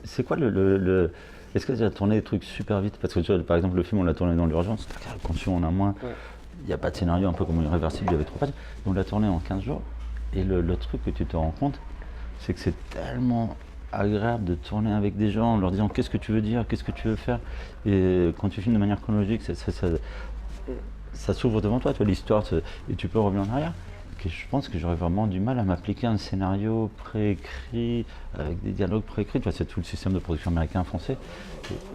C'est quoi Est-ce que tu as tourné des trucs super vite? Parce que tu vois, par exemple, le film, on l'a tourné dans l'urgence, conçu en un mois. Ouais. Il n'y a pas de scénario, un peu comme Irréversible, il y avait 3 pages. On l'a tourné en 15 jours. Et le truc que tu te rends compte, c'est que c'est tellement agréable de tourner avec des gens en leur disant qu'est-ce que tu veux dire, qu'est-ce que tu veux faire. Et quand tu filmes de manière chronologique, ça s'ouvre devant toi, l'histoire, et tu peux revenir en arrière. Que je pense que j'aurais vraiment du mal à m'appliquer un scénario préécrit, avec des dialogues préécrits. C'est tout le système de production américain, français.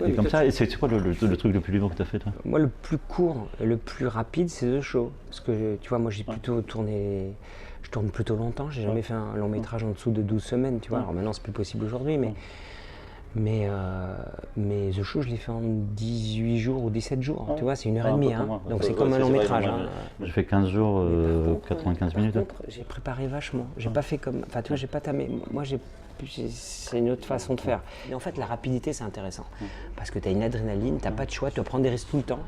Et comme ça, et c'est quoi le truc le plus libre que tu as fait, toi? Moi, le plus court et le plus rapide, c'est The Show. Parce que tu vois, moi, j'ai plutôt tourné. Je tourne plutôt longtemps. J'ai jamais fait un long métrage en dessous de 12 semaines, tu vois. Alors maintenant, c'est plus possible aujourd'hui, mais The Show, je l'ai fait en 18 jours ou 17 jours. Tu vois, c'est 1h30. Hein. Donc c'est comme un long métrage. J'ai fait 15 jours, 95 minutes. Par contre, j'ai préparé vachement. J'ai pas fait comme. Enfin, tu vois, j'ai pas tamé. Moi, c'est une autre façon de faire. Et en fait, la rapidité, c'est intéressant. Parce que tu as une adrénaline, tu n'as pas de choix, tu dois prendre des risques tout le temps.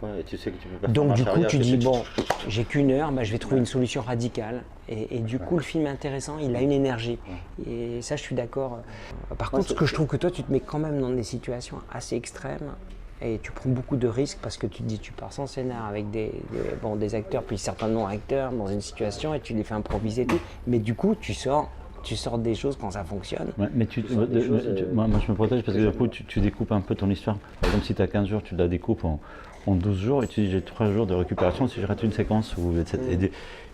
Ouais, et tu sais que tu peux pas Donc, faire du marche coup, arrière, tu dis, bon, j'ai qu'une heure, bah, je vais trouver une solution radicale. Et du coup, le film est intéressant, il a une énergie. Et ça, je suis d'accord. Par contre, ce que je trouve que toi, tu te mets quand même dans des situations assez extrêmes. Et tu prends beaucoup de risques parce que tu te dis, tu pars sans scénar avec des acteurs, puis certains non-acteurs dans une situation et tu les fais improviser et tout. Mais du coup, tu sors des choses quand ça fonctionne. Ouais, mais moi, je me protège parce que du coup, tu découpes un peu ton histoire. Par exemple, si tu as 15 jours, tu la découpes en 12 jours et tu dis j'ai 3 jours de récupération si je rate une séquence.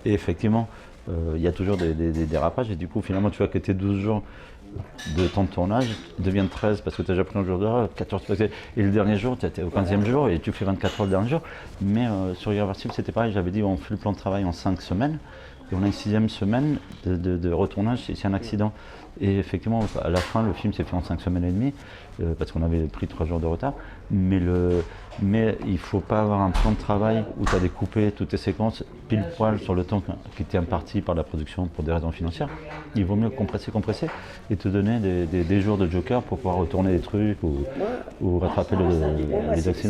Et effectivement, il y a toujours des dérapages et du coup, finalement, tu vois que tes 12 jours de temps de tournage deviennent 13 parce que tu as déjà pris un jour de 14 parce que, et le dernier jour, tu étais au 15e jour et tu fais 24 heures le dernier jour. Mais sur Irréversible, c'était pareil. J'avais dit on fait le plan de travail en 5 semaines. Et on a une 6e semaine de retournage si c'est un accident. Et effectivement, à la fin, le film s'est fait en 5 semaines et demie, parce qu'on avait pris 3 jours de retard. Mais il ne faut pas avoir un plan de travail où tu as découpé toutes tes séquences pile poil sur le temps qui t'est imparti par la production pour des raisons financières. Il vaut mieux compresser et te donner des jours de joker pour pouvoir retourner des trucs ou rattraper les accidents.